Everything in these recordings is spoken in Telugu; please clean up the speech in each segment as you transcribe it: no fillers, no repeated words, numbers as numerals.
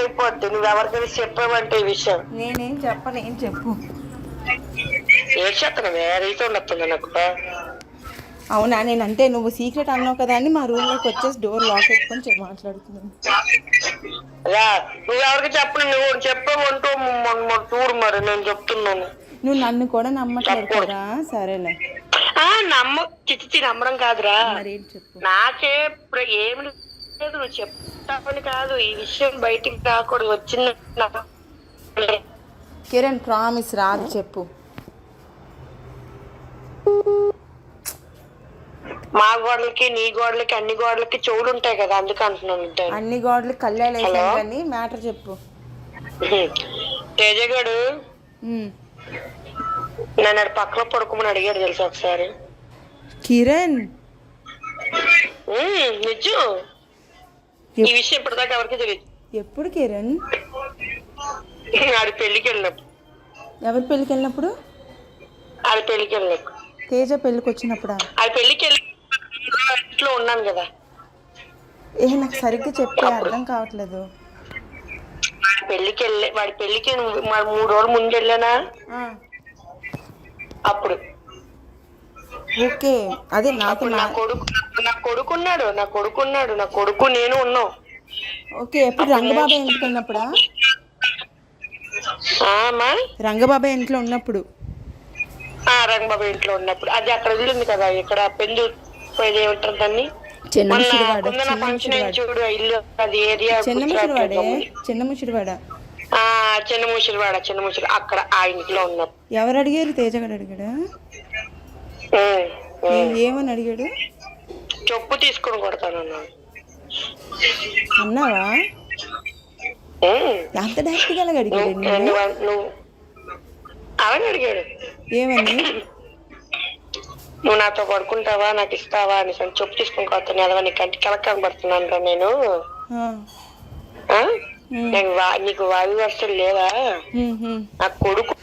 అయిపోద్ది. నువ్వు ఎవరికైనా చెప్పావంటే ఈ విషయం. నేనేం చెప్పను, ఏం చెప్పు. ఏం చెప్తాను రీసౌండ్ వస్తుంది నాకు. అవునా, నేను అంటే నువ్వు సీక్రెట్ అన్నావు కదా అని మా రూమ్ లోకి వచ్చేసి డోర్ లాక్ పెట్టుకొని మాట్లాడుతున్నాను. నువ్వు ఎవరికి చెప్పను, నువ్వు చెప్పావంటూ చూడు. మరి నేను చెప్తున్నాను, నువ్వు నన్ను కూడా నమ్మట్లేదు కదా. సరేలే, చిచ్చి నమ్మడం కాదురా. మరేం చెప్పు. నాకే ఇప్పుడు ఏమి లేదు, నువ్వు చెప్తావని కాదు, ఈ విషయం బయటికి రాకూడదు. వచ్చిన కిరణ్ ప్రామిస్ రాదు, చెప్పు. మా గోడలకి నీ గోడలకి అన్ని గోడలకి చెవులు ఉంటాయి కదా, అందుకు అంటున్నాను. అన్ని గోడలకి కళ్ళాలు వేసాను కానీ మ్యాటర్ చెప్పు. తేజగాడు నన్ను పక్కన పడుకోమని అడిగాడు తెలుసా ఒకసారి. కిరణ్ నిజం, ఈ విషయం ఇప్పటిదాకా ఎవరికి తెలియదు. ఎప్పుడు కిరణ్? ఆడి పెళ్లికి వెళ్ళినప్పుడు. ఎవరి పెళ్లికి వెళ్ళినప్పుడు? ఆడి పెళ్లికి వెళ్ళినప్పుడు. తేజ పెళ్లికి వచ్చినప్పుడా? ఆడి పెళ్లికి వెళ్ళి ఇంట్లో ఉన్నాను కదా. నాకు సరిగ్గా చెప్పే అర్థం కావట్లేదు. వాడి పెళ్లికి 3 రోజులు ముందు వెళ్ళానా, అప్పుడు. ఓకే, అదే నాకు నా కొడుకున్నాడు నా కొడుకు నేను ఉన్నాం. ఓకే, ఎప్పుడు రంగబాబాయ్ ఇంటికి వెళ్ళినప్పుడా? రంగబాబాయ్ ఇంట్లో ఉన్నప్పుడు. రంగబాబాయ్ ఇంట్లో ఉన్నప్పుడు. అది అక్కడ వెళ్ళింది కదా, ఇక్కడ పెందు ఏమంటారు దాన్ని, చూడు ఇల్లు, అది ఏరియా చిన్నముషిడివాడ అక్కడ ఆ ఇంట్లో ఉన్నప్పుడు. ఎవరు అడిగారు? తేజగాడు అడిగాడా? ఏమని అడిగాడు? చెప్పు తీసుకొని కొడతాను అన్నావా? అంత డైరెక్ట్ గా అడిగాడు? అలాగే అడిగాడు. ఏమని? నువ్వు నాతో పడుకుంటావా, నాకు ఇస్తావా అని చెప్పు తీసుకొని కొడతాను కదా, నీ కంటికి కలక కనబడుతున్నాను రా నేను. నీకు వాయు వస్తువులు లేవా? నా కొడుకు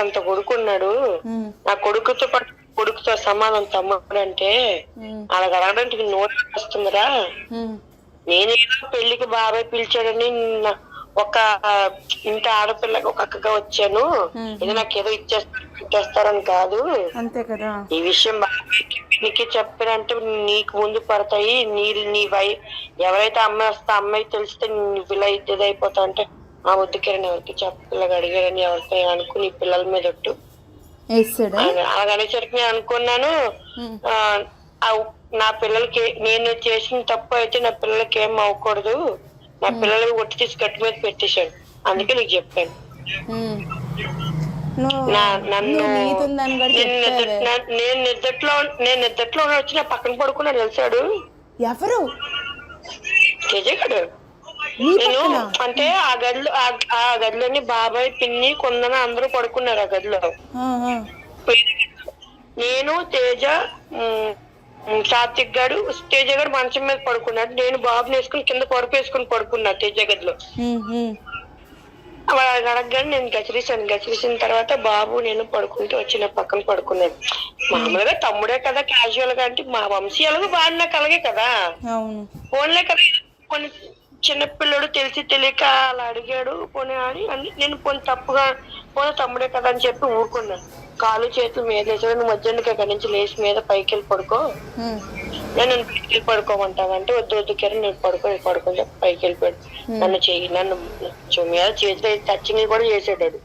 అంత కొడుకున్నాడు, నా కొడుకుతో సమానం తమ్ముడు అంటే అలా అడగడానికి నోరు వస్తుందిరా. నేనేదో పెళ్లికి బాబాయ్ పిలిచాడని ఒక ఇంటి ఆడపిల్లకి ఒక అక్కగా వచ్చాను, ఇది నాకు ఏదో ఇచ్చేస్తారని కాదు. అంతే కదా. ఈ విషయం నీకు చెప్పినంటే నీకు ముందు పడతాయి. ఎవరైతే అమ్మాయి వస్తే అమ్మాయి తెలిస్తే నువ్వు ఇలా ఇదైపోతావు అంటే ఆ వద్దుకేరని ఎవరికి చెప్పిల్లగా అడిగారని ఎవరితో అనుకుని నీ పిల్లల మీద ఒట్టు అలాగనేసరికి నేను అనుకున్నాను, నా పిల్లలకి నేను చేసిన తప్పు అయితే నా పిల్లలకి ఏం అవ్వకూడదు, నా పిల్లలకి ఒట్టి తీసి గట్టి మీద పెట్టేశాడు, అందుకే నీకు చెప్పాను. నేను నిద్దట్లో వచ్చి నా పక్కన పడుకున్నా తెలిసాడు. ఎవరు? తేజగాడు. నేను అంటే ఆ గదిలోని బాబాయ్ పిన్ని కొందన అందరూ పడుకున్నారు ఆ గదిలో. నేను తేజ సాత్విక్ గాడు తేజ గారు మంచం మీద పడుకున్నాడు, నేను బాబుని వేసుకుని కింద పరుపు వేసుకుని పడుకున్నా తేజ గదిలో. అడగగానే నేను గచ్చిరిసిన తర్వాత బాబు నేను పడుకుంటూ వచ్చిన పక్కన పడుకున్నాడు. మామూలుగా తమ్ముడే కదా, క్యాజువల్ గా అంటే మా వంశీయాలకు బాగా నాకు అలాగే కదా, ఫోన్లే కదా. కొన్ని చిన్నపిల్లడు తెలిసి తెలియక అలా అడిగాడు, పోనీ అని నేను పోనీ తప్పుగా పోనీ తమ్ముడే కదా అని చెప్పి ఊరుకున్నాను. కాలు చేతులు మీద వేసాడు, నువ్వు మధ్యాహ్నం అక్కడి నుంచి లేచి మీద పైకి వెళ్ళి పడుకో, నన్ను పైకి వెళ్ళి పడుకోమంటావంటే వద్దు కిరణ్ నేను పడుకొని చెప్పి పైకి వెళ్ళిపోయాడు. నన్ను మీద చేతిలో టచింగ్ కూడా చేసాడు.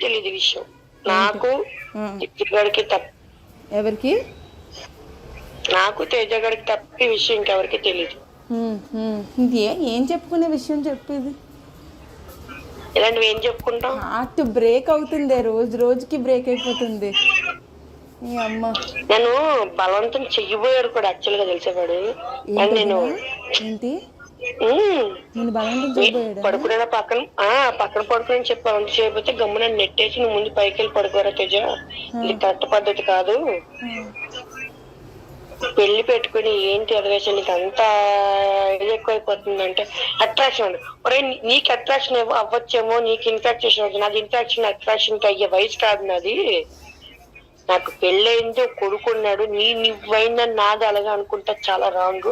తెలియదు విషయం నాకు, తేజగాడికి తప్ప. ఎవరికి? నాకు తేజగాడికి తప్ప ఈ విషయం ఇంకెవరికి తెలియదు. ఏం చెప్పుకునే విషయం చెప్పేది? ఇలాంటివి ఏం చెప్పుకుంటాం? హార్ట్ బ్రేక్ అవుతుంది, రోజుకి బ్రేక్ అయిపోతుంది. నేను బలవంతం చెయ్యబోయాడు కూడా యాక్చువల్ గా తెలిసేవాడు. నేను పడుకునే పక్కన పడుకుని చెప్పి బలవంతం చేయకపోతే గమ్మున నెట్టేసి నువ్వు ముందు పైకి వెళ్ళి పడుకోరా తేజ, ఇది కరెక్ట్ పద్ధతి కాదు, పెళ్లి పెట్టుకుని ఏంటి అదివేషన్ నీకు అంతా ఇది ఎక్కువైపోతుందంటే అట్రాక్షన్. ఒరే నీకు అట్రాక్షన్ అవ్వచ్చేమో, నీకు ఇన్ఫాక్షన్ అవుతుంది, నాది ఇన్ఫాక్షన్ అట్రాక్షన్ కి అయ్యే వయసు కాదు నాది, నాకు పెళ్ళయింది, కొడుకున్నాడు, నువ్వైందని నాది అలాగే అనుకుంటా చాలా రాంగ్.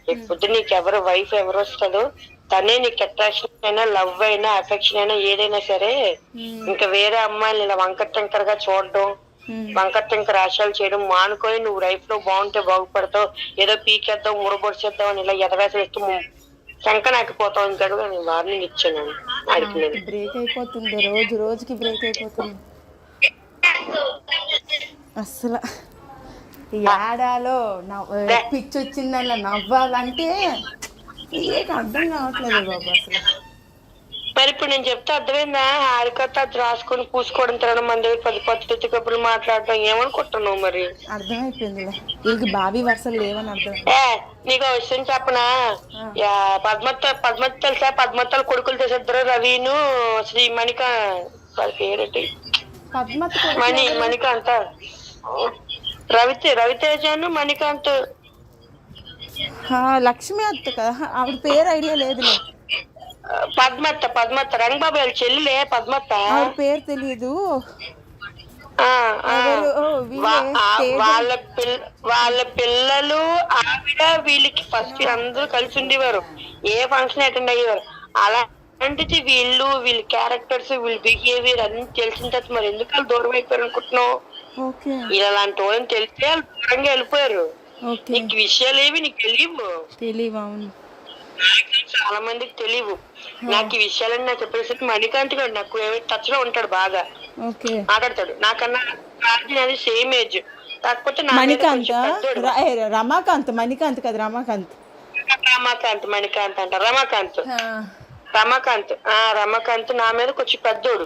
లేకపోతే నీకు ఎవరు వైఫ్ ఎవరు వస్తుందో తనే నీకు అట్రాక్షన్ అయినా, లవ్ అయినా, అఫెక్షన్ అయినా ఏదైనా సరే. ఇంకా వేరే అమ్మాయిని ఇలా వంకర టెంకర్ గా చూడడం, వంకర టెంకర్ ఆశయాలు చేయడం మానుకొని నువ్వు లైఫ్ లో బాగుంటే బాగుపడతావు. ఏదో పీకేద్దాం, మురబొడిచేద్దాం అని ఇలా ఎదవేసేస్తూ శంకనాకిపోతావు. ఇంకా నేను వార్నింగ్ ఇచ్చాను అడిగి. బ్రేక్ అయిపోతుంది, రోజు రోజుకి బ్రేక్ అయిపోతుంది అసలు. ఏడాలో పిచ్చి వచ్చిందల్లా నవ్వాలంటే ఏక అర్థం కావట్లేదు బాబు అసలు. మరి ఇప్పుడు నేను చెప్తే అర్థమైందా? హారికత అది రాసుకొని పూసుకోవడం, తినడం, మన దగ్గర 10 పద్ధతి కప్పులు మాట్లాడటం ఏమనుకుంటున్నావు? మరి అర్థమైపోయిందిలే, వీళ్ళకి బావి వరుసలు లేవని అర్థం. నీకు విషయం చెప్పనా? పద్మత్ తెలుసా? పద్మత్తలు కొడుకులు చేసేద్దరు, రవిను శ్రీ మణిక పేరేటి మణికాంత్, రవితేజను మణికాంత్. లక్ష్మి అత్త కదా, ఆవిడ పేరు ఐడియా లేదులే. పద్మత్త రంగబాబు వాళ్ళ చెల్లిలే పద్మత్త. ఆవిడ పేరు తెలీదు. వాళ్ళ పిల్లలు ఆవిడ వీళ్ళకి ఫస్ట్ అందరూ కలిసి ఉండేవారు, ఏ ఫంక్షన్ అటెండ్ అయ్యేవారు. అలాంటిది వీళ్ళ క్యారెక్టర్స్, వీళ్ళ బిహేవియర్ అన్ని తెలిసిన తర్వాత మరి ఎందుకు వాళ్ళు దూరం అయిపోయారు అనుకుంటున్నావు? ఇలాంటి వాళ్ళని తెలిస్తే వాళ్ళు దూరంగా వెళ్ళిపోయారు. నీకు విషయాలు ఏవి నీకు తెలియవు. చాలా మందికి తెలియవు. నాకు ఈ విషయాలన్నీ నాకు చెప్పేసరికి మణికాంత్ గారు నాకు టచ్ లో ఉంటాడు, బాగా మాట్లాడతాడు. నాకన్నా అది సేమ్ ఏజ్, కాకపోతే రమాకాంత్ నా మీద కొంచెం పెద్దోడు.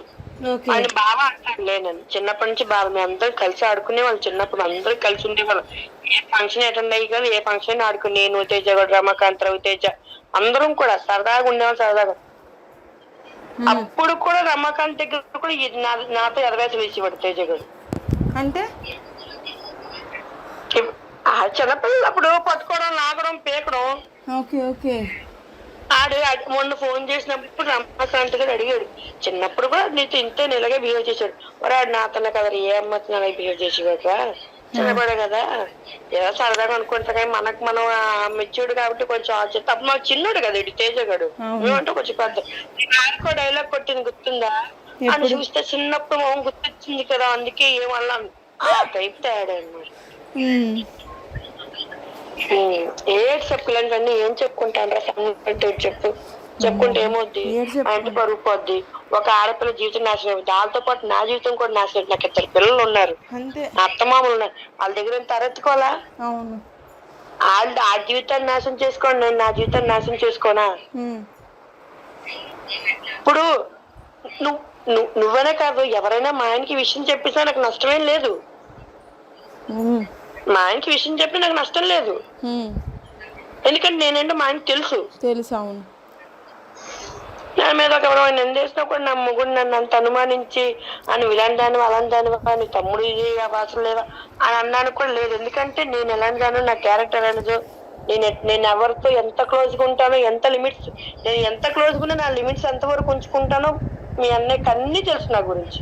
ఆయన బాగా ఆడతాడులే. నన్ను చిన్నప్పటి నుంచి బాగా మేము అందరం కలిసి ఆడుకునే వాళ్ళు. చిన్నప్పుడు అందరూ కలిసి ఉండేవాళ్ళం. ఏ ఫంక్షన్ అటెండ్ అయ్యి కానీ ఏ ఫంక్షన్ ఆడుకుని నేను, తేజ కూడా, రమాకాంత్, రవితేజ అందరం కూడా సరదాగా ఉండేవాళ్ళు. సరదాగా అప్పుడు కూడా రమాకాంత్ దగ్గర కూడా నాతో ఎదవేసలు వేసేవాడు తేజ గారు. అంటే చిన్నపిల్లలు అప్పుడు పట్టుకోవడం, లాగడం, పీకడం. ఆడు మొన్న ఫోన్ చేసినప్పుడు రమాకాంత్ గారు అడిగాడు, చిన్నప్పుడు కూడా నీతో ఇంతే ఇలాగే బిహేవ్ చేశాడు. మరి ఆడు నాతోనే కదా, ఏ అమ్మతో అలాగే బిహేవ్ చేసేవాడు, చిన్నపడే కదా, ఏదో సరదాగా అనుకుంటా. కానీ మనకు మనం మెచ్యూర్డ్ కాబట్టి కొంచెం ఆలోచిస్తే అప్పుడు మాకు చిన్నోడు కదా ఇటు తేజ గడు, మేమంటే కొంచెం పెద్ద. ఆడుకో డైలాగ్ కొట్టింది గుర్తుందా? అని చూస్తే చిన్నప్పుడు మొహం గుర్తొచ్చింది కదా, అందుకే ఏమన్నాను ఆ టైప్ తేడా అన్నమాట. పిల్లలన్నీ ఏం చెప్పుకుంటాను? చెప్పుకుంటే ఏమవుద్ది? అంటే పరుగు పోద్ది. ఒక ఆడపిల్ల జీవితం నాశనం, దాంతో పాటు నా జీవితం కూడా నాశనం. నాకు 2 పిల్లలు ఉన్నారు, నా అత్తమామలు ఉన్నారు. వాళ్ళ దగ్గర తరెత్తుకోవాలా? వాళ్ళు ఆ జీవితాన్ని నాశనం చేసుకోండి, నేను నా జీవితాన్ని నాశనం చేసుకోనా? ఇప్పుడు నువ్వనే కాదు, ఎవరైనా మా ఆయనకి విషయం చెప్పేసా నాకు నష్టమేం లేదు. మా ఆయనకి విషయం చెప్పి నాకు నష్టం లేదు, ఎందుకంటే నేనేంటో మా ఆయనకి తెలుసు. అవును, నా మీద ఒక ఎవరైనా నిందేసినా కూడా నా మొగుడు నన్ను అంత అనుమానించి అని ఇలాంటి దాని అలాంటి దానివా, నీ తమ్ముడు ఇది అవసరం లేదా అని అన్నాను కూడా లేదు. ఎందుకంటే నేను ఎలాంటి దాను, నా క్యారెక్టర్ అనేది, నేను ఎవరితో ఎంత క్లోజ్గా ఉంటానో, ఎంత లిమిట్స్, నేను ఎంత క్లోజ్గా ఉన్నా నా లిమిట్స్ ఎంత వరకు ఉంచుకుంటానో మీ అన్నయ్యకి అన్ని తెలుసు నా గురించి.